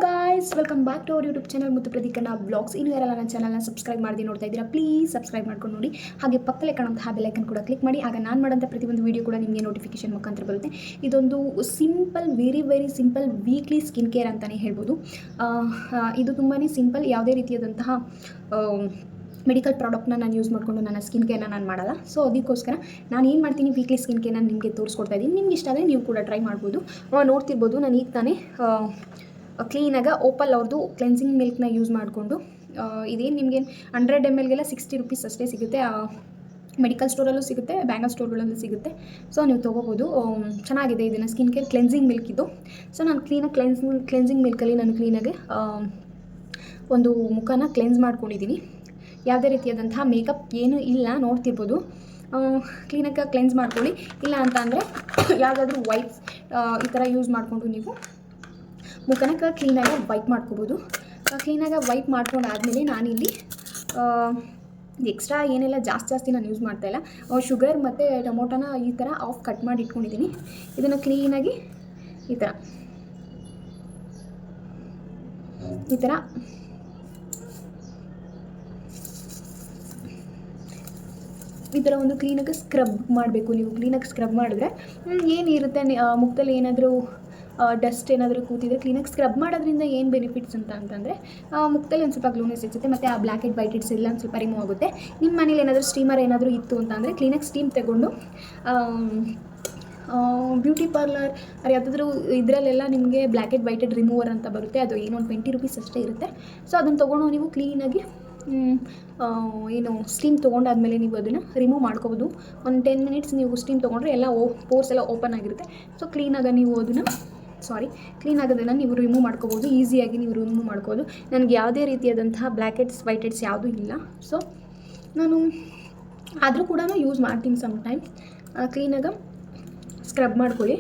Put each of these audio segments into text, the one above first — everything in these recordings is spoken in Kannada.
Guys, welcome back to our YouTube channel Muthu Pradeekanna blogs. ಇನ್ನೂ ಯಾರೆಲ್ಲ ನನ್ನ ಚಾನಲ್ನ ಸಬ್ಸ್ಕ್ರೈಬ್ ಮಾಡಿ ನೋಡ್ತಾ ಇದ್ದೀರಾ, ಪ್ಲೀಸ್ ಸಬ್ಸ್ಕ್ರೈಬ್ ಮಾಡ್ಕೊಂಡು ನೋಡಿ. ಹಾಗೆ ಪಕ್ಕದಲ್ಲೇ ಕಾಣುವಂತಹ ಬೆಲ್ ಐಕನ್ ಕೂಡ ಕ್ಲಿಕ್ ಮಾಡಿ. ಆಗ ನಾನು ಮಾಡೋಂಥ ಪ್ರತಿಯೊಂದು ವೀಡಿಯೋ ಕೂಡ ನಿಮಗೆ ನೋಟಿಫಿಕೇಶನ್ ಮುಖಾಂತರ ಬರುತ್ತೆ. ಇದೊಂದು simple, very simple weekly skin care ಅಂತಲೇ ಹೇಳ್ಬೋದು. ಇದು ತುಂಬಾ ಸಿಂಪಲ್. ಯಾವುದೇ ರೀತಿಯಾದಂತಹ ಮೆಡಿಕಲ್ ಪ್ರಾಡಕ್ಟ್ನ ನಾನು ಯೂಸ್ ಮಾಡಿಕೊಂಡು ನನ್ನ ಸ್ಕಿನ್ ಕೇರ್ನ ನಾನು ಮಾಡಲ್ಲ. ಸೊ ಅದಕ್ಕೋಸ್ಕರ ನಾನು ಏನು ಮಾಡ್ತೀನಿ, ವೀಕ್ಲಿ ಸ್ಕಿನ್ ಕೇರ್ನ ನಿಮಗೆ ತೋರಿಸ್ಕೊಡ್ತಾ ಇದ್ದೀನಿ. ನಿಮ್ಗೆ ಇಷ್ಟ ಆದರೆ ನೀವು ಕೂಡ ಟ್ರೈ ಮಾಡ್ಬೋದು. ನೋಡ್ತಿರ್ಬೋದು, ನಾನು ಈಗ ತಾನೇ ಕ್ಲೀನಾಗಿ ಓಪಲ್ ಅವ್ರದ್ದು ಕ್ಲೆನ್ಸಿಂಗ್ ಮಿಲ್ಕ್ನ ಯೂಸ್ ಮಾಡಿಕೊಂಡು, ಇದೇನು ನಿಮಗೆ 100 ml 60 ರೂಪೀಸ್ ಅಷ್ಟೇ ಸಿಗುತ್ತೆ. ಮೆಡಿಕಲ್ ಸ್ಟೋರಲ್ಲೂ ಸಿಗುತ್ತೆ, ಬ್ಯಾಂಗಲ್ ಸ್ಟೋರ್ಗಳಲ್ಲೂ ಸಿಗುತ್ತೆ. ಸೊ ನೀವು ತೊಗೋಬೋದು. ಚೆನ್ನಾಗಿದೆ. ಇದನ್ನು ಸ್ಕಿನ್ ಕೇರ್ ಕ್ಲೆನ್ಸಿಂಗ್ ಮಿಲ್ಕ್ ಇದು. ಸೊ ನಾನು ಕ್ಲೀನಾಗಿ ಕ್ಲೆನ್ಸಿಂಗ್ ಮಿಲ್ಕಲ್ಲಿ ನಾನು ಕ್ಲೀನಾಗಿ ಒಂದು ಮುಖನ ಕ್ಲೆನ್ಸ್ ಮಾಡ್ಕೊಂಡಿದ್ದೀನಿ. ಯಾವುದೇ ರೀತಿಯಾದಂತಹ ಮೇಕಪ್ ಏನೂ ಇಲ್ಲ, ನೋಡ್ತಿರ್ಬೋದು. ಕ್ಲೀನಾಗಿ ಕ್ಲೆನ್ಸ್ ಮಾಡ್ಕೊಳ್ಳಿ. ಇಲ್ಲ ಅಂತ ಅಂದರೆ ಯಾವುದಾದ್ರೂ ವೈಪ್ಸ್ ಈ ಥರ ಯೂಸ್ ಮಾಡಿಕೊಂಡು ನೀವು ಮುಖನ ಕ್ಲೀನಾಗಿ ವೈಪ್ ಮಾಡ್ಕೋಬೋದು. ಕ್ಲೀನಾಗಿ ವೈಪ್ ಮಾಡ್ಕೊಂಡಾದಮೇಲೆ ನಾನಿಲ್ಲಿ ಎಕ್ಸ್ಟ್ರಾ ಏನೆಲ್ಲ ಜಾಸ್ತಿ ನಾನು ಯೂಸ್ ಮಾಡ್ತಾಯಿಲ್ಲ. ಶುಗರ್ ಮತ್ತು ಟೊಮೊಟೊನ ಈ ಥರ ಆಫ್ ಕಟ್ ಮಾಡಿ ಇಟ್ಕೊಂಡಿದ್ದೀನಿ. ಇದನ್ನು ಕ್ಲೀನಾಗಿ ಈ ಥರ ಒಂದು ಕ್ಲೀನಾಗಿ ಸ್ಕ್ರಬ್ ಮಾಡಬೇಕು. ನೀವು ಕ್ಲೀನಾಗಿ ಸ್ಕ್ರಬ್ ಮಾಡಿದ್ರೆ ಏನಿರುತ್ತೆ, ಮುಖದಲ್ಲಿ ಏನಾದರೂ ಡಸ್ಟ್ ಏನಾದರೂ ಕೂತಿದ್ರೆ ಕ್ಲೀನಾಗಿ ಸ್ಕ್ರಬ್ ಮಾಡೋದ್ರಿಂದ ಏನು ಬೆನಿಫಿಟ್ಸ್ ಅಂತಂದರೆ ಮುಖದಲ್ಲಿ ಒಂದು ಸ್ವಲ್ಪ ಗ್ಲೋನೆಸ್ ಸಿಗುತ್ತೆ, ಮತ್ತು ಆ ಬ್ಲ್ಯಾಕ್ ಹೆಡ್ ವೈಟ್ ಹೆಡ್ಸ್ ಎಲ್ಲ ಒಂದು ಸ್ವಲ್ಪ ರಿಮೂವ್ ಆಗುತ್ತೆ. ನಿಮ್ಮ ಮನೇಲಿ ಏನಾದರೂ ಸ್ಟೀಮರ್ ಏನಾದರೂ ಇತ್ತು ಅಂತಂದರೆ ಕ್ಲೀನಾಗಿ ಸ್ಟೀಮ್ ತಗೊಂಡು ಬ್ಯೂಟಿ ಪಾರ್ಲರ್ ಯಾವುದಾದ್ರೂ ಇದರಲ್ಲೆಲ್ಲ ನಿಮಗೆ black head white head remover ಅಂತ ಬರುತ್ತೆ. ಅದು ಏನೋ ಒಂದು 20 ರೂಪೀಸ್ ಅಷ್ಟೇ ಇರುತ್ತೆ. ಸೊ ಅದನ್ನು ತೊಗೊಂಡು ನೀವು ಕ್ಲೀನಾಗಿ ಸ್ಟೀಮ್ ತೊಗೊಂಡಾದ್ಮೇಲೆ ನೀವು ಅದನ್ನು ರಿಮೂವ್ ಮಾಡ್ಕೋಬೋದು. ಒಂದು 10 ಮಿನಿಟ್ಸ್ ನೀವು ಸ್ಟೀಮ್ ತೊಗೊಂಡ್ರೆ ಎಲ್ಲ ಪೋರ್ಸ್ ಎಲ್ಲ ಓಪನ್ ಆಗಿರುತ್ತೆ. ಸೊ ಕ್ಲೀನಾಗಿ ನೀವು ಕ್ಲೀನಾಗೋದನ್ನು ನೀವು ರಿಮೂವ್ ಮಾಡ್ಕೋಬೋದು. ಈಸಿಯಾಗಿ ನೀವು ರಿಮೂವ್ ಮಾಡ್ಕೋಬೋದು. ನನಗೆ ಯಾವುದೇ ರೀತಿಯಾದಂತಹ ಬ್ಲ್ಯಾಕ್ ಹೆಡ್ಸ್ ವೈಟ್ ಹೆಡ್ಸ್ ಯಾವುದೂ ಇಲ್ಲ. ಸೊ ನಾನು ಆದರೂ ಕೂಡ ಯೂಸ್ ಮಾಡ್ತೀನಿ ಸಮ್ಟೈಮ್ಸ್. ಕ್ಲೀನಾಗಿ ಸ್ಕ್ರಬ್ ಮಾಡ್ಕೊಳ್ಳಿ.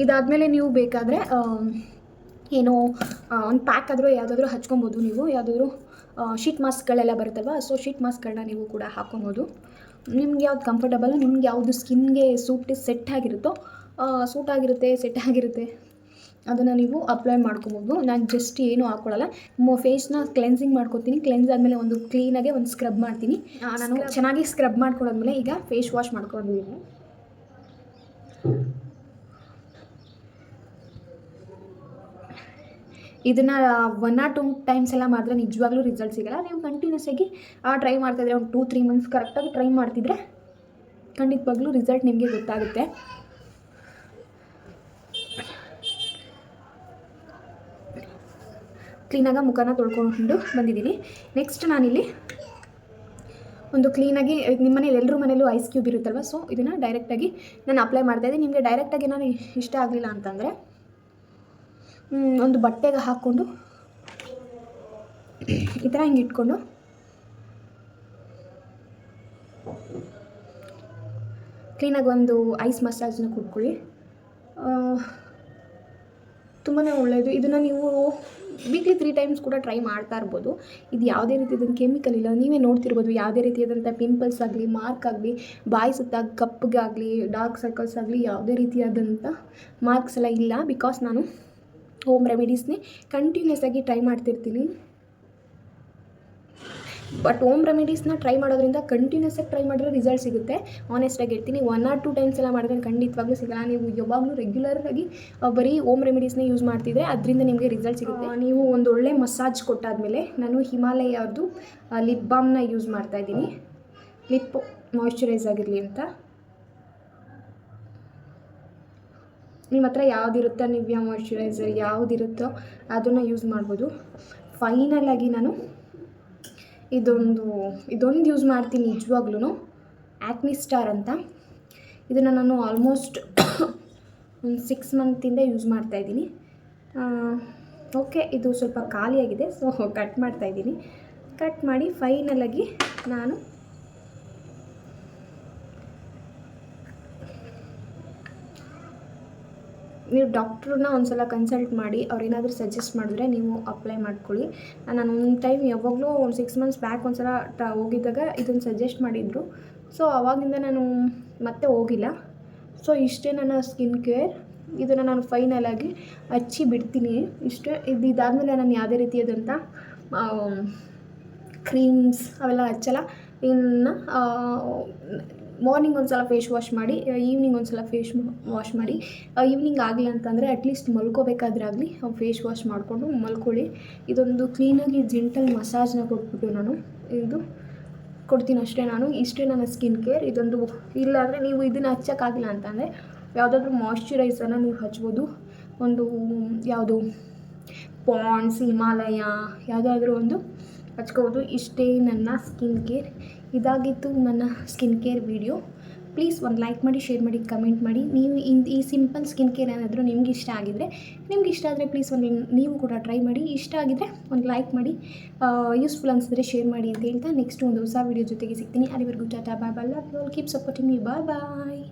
ಇದಾದಮೇಲೆ ನೀವು ಬೇಕಾದರೆ ಒಂದು ಪ್ಯಾಕ್ ಆದರೂ ಯಾವುದಾದ್ರೂ ಹಚ್ಕೊಬೋದು. ನೀವು ಯಾವುದಾದ್ರೂ ಶೀಟ್ ಮಾಸ್ಕ್ಗಳೆಲ್ಲ ಬರುತ್ತಲ್ವ, ಸೊ ಶೀಟ್ ಮಾಸ್ಕ್ಗಳನ್ನ ನೀವು ಕೂಡ ಹಾಕ್ಕೊಬೋದು. ನಿಮ್ಗೆ ಯಾವ್ದು ಕಂಫರ್ಟಬಲ್, ನಿಮ್ಗೆ ಯಾವುದು ಸ್ಕಿನ್ಗೆ ಸೆಟ್ ಆಗಿರುತ್ತೆ ಅದನ್ನು ನೀವು ಅಪ್ಲೈ ಮಾಡ್ಕೊಬೋದು. ನಾನು ಜಸ್ಟ್ ಏನೂ ಹಾಕ್ಕೊಳ್ಳಲ್ಲ, ಫೇಸ್ನ ಕ್ಲೆನ್ಸಿಂಗ್ ಮಾಡ್ಕೊತೀನಿ. ಕ್ಲೆನ್ಸ್ ಆದಮೇಲೆ ಒಂದು ಕ್ಲೀನಾಗೆ ಒಂದು ಸ್ಕ್ರಬ್ ಮಾಡ್ತೀನಿ. ನಾನು ಚೆನ್ನಾಗಿ ಸ್ಕ್ರಬ್ ಮಾಡ್ಕೊಂಡಾದ್ಮೇಲೆ ಈಗ ಫೇಸ್ ವಾಶ್ ಮಾಡ್ಕೊಂಡಿದ್ದೀನಿ. ಇದನ್ನು 1 or 2 ಟೈಮ್ಸ್ ಎಲ್ಲ ಮಾಡಿದ್ರೆ ನಿಜವಾಗ್ಲೂ ರಿಸಲ್ಟ್ ಸಿಗೋಲ್ಲ. ನೀವು ಕಂಟಿನ್ಯೂಸ್ ಆಗಿ ಟ್ರೈ ಮಾಡ್ತಾಯಿದ್ರೆ ಒಂದು 2-3 ಮಂತ್ಸ್ ಕರೆಕ್ಟಾಗಿ ಟ್ರೈ ಮಾಡ್ತಿದ್ರೆ ಖಂಡಿತವಾಗ್ಲೂ ರಿಸಲ್ಟ್ ನಿಮಗೆ ಗೊತ್ತಾಗುತ್ತೆ. ಕ್ಲೀನಾಗಿ ಮುಖನ ತೊಳ್ಕೊಂಡು ಬಂದಿದ್ದೀನಿ. ನೆಕ್ಸ್ಟ್ ನಾನಿಲ್ಲಿ ಒಂದು ಕ್ಲೀನಾಗಿ, ನಿಮ್ಮ ಮನೇಲಿ ಎಲ್ಲರ ಮನೇಲೂ ಐಸ್ ಕ್ಯೂಬ್ ಇರುತ್ತಲ್ವ, ಸೊ ಇದನ್ನು ಡೈರೆಕ್ಟಾಗಿ ನಾನು ಅಪ್ಲೈ ಮಾಡ್ತಾಯಿದ್ದೀನಿ. ನಿಮಗೆ ಡೈರೆಕ್ಟಾಗಿ ನಾನು ಇಷ್ಟ ಆಗಲಿಲ್ಲ ಅಂತಂದರೆ ಒಂದು ಬಟ್ಟೆಗೆ ಹಾಕ್ಕೊಂಡು ಈ ಥರ ಹಿಂಗೆ ಇಟ್ಕೊಂಡು ಕ್ಲೀನಾಗಿ ಒಂದು ಐಸ್ ಮಸಾಜ್ನ ಕೊಟ್ಕೊಳ್ಳಿ. ತುಂಬಾ ಒಳ್ಳೆಯದು. ಇದನ್ನು ನೀವು ವೀಕ್ಲಿ 3 ಟೈಮ್ಸ್ ಕೂಡ ಟ್ರೈ ಮಾಡ್ತಾ ಇರ್ಬೋದು. ಇದು ಯಾವುದೇ ರೀತಿಯಾದಂಥ ಕೆಮಿಕಲ್ ಇಲ್ಲ. ನೀವೇ ನೋಡ್ತಿರ್ಬೋದು, ಯಾವುದೇ ರೀತಿಯಾದಂಥ ಪಿಂಪಲ್ಸ್ ಆಗಲಿ, ಮಾರ್ಕ್ ಆಗಲಿ, ಬಾಯಿ ಸುತ್ತ ಕಪ್ಪಗಾಗಲಿ, ಡಾರ್ಕ್ ಸರ್ಕಲ್ಸ್ ಆಗಲಿ, ಯಾವುದೇ ರೀತಿಯಾದಂಥ ಮಾರ್ಕ್ಸ್ ಎಲ್ಲ ಇಲ್ಲ. ಬಿಕಾಸ್ ನಾನು ಹೋಮ್ ರೆಮಿಡೀಸ್ನೇ ಕಂಟಿನ್ಯೂಸ್ ಆಗಿ ಟ್ರೈ ಮಾಡ್ತಿರ್ತೀನಿ. ಬಟ್ ಹೋಮ್ ರೆಮಿಡೀಸ್ನ ಟ್ರೈ ಮಾಡೋದ್ರಿಂದ ಕಂಟಿನ್ಯೂಸ್ ಆಗಿ ಟ್ರೈ ಮಾಡಿದ್ರೆ ರಿಸಲ್ಟ್ ಸಿಗುತ್ತೆ. ಆನೆಸ್ಟಾಗಿ ಹೇಳ್ತೀನಿ. 1 or 2 ಟೈಮ್ಸ್ ಎಲ್ಲ ಮಾಡಿದ್ರೆ ಖಂಡಿತವಾಗ್ಲೂ ಸಿಗಲ್ಲ. ನೀವು ಯಾವಾಗಲೂ ರೆಗ್ಯುಲರಾಗಿ ಬರೀ ಹೋಮ್ ರೆಮಿಡೀಸ್ನೇ ಯೂಸ್ ಮಾಡ್ತಿದ್ರೆ ಅದರಿಂದ ನಿಮಗೆ ರಿಸಲ್ಟ್ ಸಿಗುತ್ತೆ. ನೀವು ಒಂದು ಒಳ್ಳೆ ಮಸಾಜ್ ಕೊಟ್ಟಾದಮೇಲೆ ನಾನು ಹಿಮಾಲಯದ್ದು ಲಿಪ್ ಬಾಮ್ನ ಯೂಸ್ ಮಾಡ್ತಾಯಿದ್ದೀನಿ, ಲಿಪ್ ಮಾಯ್ಶ್ಚರೈಸ್ ಆಗಿರಲಿ ಅಂತ. ನಿಮ್ಮ ಹತ್ರ ಯಾವುದಿರುತ್ತೋ, ನಿವ್ಯಾ ಮಾಯ್ಶ್ಚರೈಸರ್ ಯಾವುದಿರುತ್ತೋ ಅದನ್ನು ಯೂಸ್ ಮಾಡ್ಬೋದು. ಫೈನಲಾಗಿ ನಾನು ಇದೊಂದು ಯೂಸ್ ಮಾಡ್ತೀನಿ ನಿಜವಾಗ್ಲೂ, ಆ್ಯಕ್ನಿ ಸ್ಟಾರ್ ಅಂತ. ಇದನ್ನು ನಾನು ಆಲ್ಮೋಸ್ಟ್ ಒಂದು 6 ಮಂತಿಂದ ಯೂಸ್ ಮಾಡ್ತಾಯಿದ್ದೀನಿ. ಓಕೆ, ಇದು ಸ್ವಲ್ಪ ಖಾಲಿಯಾಗಿದೆ, ಸೊ ಕಟ್ ಮಾಡ್ತಾಯಿದ್ದೀನಿ. ಕಟ್ ಮಾಡಿ ಫೈನಲಾಗಿ ನಾನು ನೀವು ಡಾಕ್ಟ್ರನ್ನ ಒಂದು ಸಲ ಕನ್ಸಲ್ಟ್ ಮಾಡಿ, ಅವ್ರೇನಾದರೂ ಸಜೆಸ್ಟ್ ಮಾಡಿದ್ರೆ ನೀವು ಅಪ್ಲೈ ಮಾಡ್ಕೊಳ್ಳಿ. ನಾನು ಒಂದು ಟೈಮ್ ಯಾವಾಗಲೂ ಒಂದು 6 ಮಂತ್ಸ್ ಬ್ಯಾಕ್ ಒಂದು ಸಲ ಹೋಗಿದ್ದಾಗ ಇದನ್ನು ಸಜೆಸ್ಟ್ ಮಾಡಿದರು. ಸೊ ಆವಾಗಿಂದ ನಾನು ಮತ್ತೆ ಹೋಗಿಲ್ಲ. ಸೊ ಇಷ್ಟೇ ನನ್ನ ಸ್ಕಿನ್ ಕೇರ್. ಇದನ್ನು ನಾನು ಫೈನಲಾಗಿ ಹಚ್ಚಿ ಬಿಡ್ತೀನಿ ಇಷ್ಟೇ. ಇದಾದಮೇಲೆ ನಾನು ಯಾವುದೇ ರೀತಿಯಾದಂಥ ಕ್ರೀಮ್ಸ್ ಅವೆಲ್ಲ ಹಚ್ಚಲ್ಲ. ಇನ್ನು ಮಾರ್ನಿಂಗ್ ಒಂದು ಸಲ ಫೇಸ್ ವಾಶ್ ಮಾಡಿ, ಈವ್ನಿಂಗ್ ಒಂದು ಸಲ ಫೇಸ್ ವಾಶ್ ಮಾಡಿ. ಈವ್ನಿಂಗ್ ಆಗಲಿಲ್ಲ ಅಂತಂದರೆ ಅಟ್ಲೀಸ್ಟ್ ಮಲ್ಕೋಬೇಕಾದ್ರೆ ಆಗಲಿ ಫೇಸ್ ವಾಶ್ ಮಾಡಿಕೊಂಡು ಮಲ್ಕೊಳ್ಳಿ. ಇದೊಂದು ಕ್ಲೀನಾಗಿ ಜೆಂಟಲ್ ಮಸಾಜ್ನ ಕೊಟ್ಬಿಟ್ಟು ನಾನು ಇದು ಕೊಡ್ತೀನಿ ಅಷ್ಟೇ. ಇಷ್ಟೇ ನನ್ನ ಸ್ಕಿನ್ ಕೇರ್. ಇದೊಂದು ಇಲ್ಲಾಂದರೆ ನೀವು ಇದನ್ನು ಹಚ್ಚೋಕ್ಕಾಗಿಲ್ಲ ಅಂತಂದರೆ ಯಾವುದಾದ್ರೂ ಮಾಯ್ಶ್ಚರೈಸರ್ನ ನೀವು ಹಚ್ಬೋದು. ಒಂದು ಯಾವುದು ಪಾಂಡ್ಸ್, ಹಿಮಾಲಯ ಯಾವುದಾದ್ರೂ ಒಂದು ಹಚ್ಕೋಬೋದು. ಇಷ್ಟೇ ನನ್ನ ಸ್ಕಿನ್ ಕೇರ್. ಇದಾಗಿತ್ತು ನನ್ನ ಸ್ಕಿನ್ ಕೇರ್ ವಿಡಿಯೋ. ಪ್ಲೀಸ್ ಒಂದು ಲೈಕ್ ಮಾಡಿ, ಶೇರ್ ಮಾಡಿ, ಕಮೆಂಟ್ ಮಾಡಿ. ನೀವು ಈ ಸಿಂಪಲ್ ಸ್ಕಿನ್ ಕೇರ್ ಏನಾದರೂ ನಿಮ್ಗೆ ಇಷ್ಟ ಆಗಿದರೆ, ಪ್ಲೀಸ್ ನೀವು ಕೂಡ ಟ್ರೈ ಮಾಡಿ. ಇಷ್ಟ ಆಗಿದರೆ ಒಂದು ಲೈಕ್ ಮಾಡಿ, ಯೂಸ್ಫುಲ್ ಅನಿಸಿದ್ರೆ ಶೇರ್ ಮಾಡಿ ಅಂತ ಹೇಳ್ತಾ ನೆಕ್ಸ್ಟ್ ಒಂದು ಹೊಸ ವಿಡಿಯೋ ಜೊತೆಗೆ ಸಿಗ್ತೀನಿ. ಅಲ್ಲಿವರೆಗೂ ಟಾಟಾ, bye bye, love you all, keep supporting me, bye bye.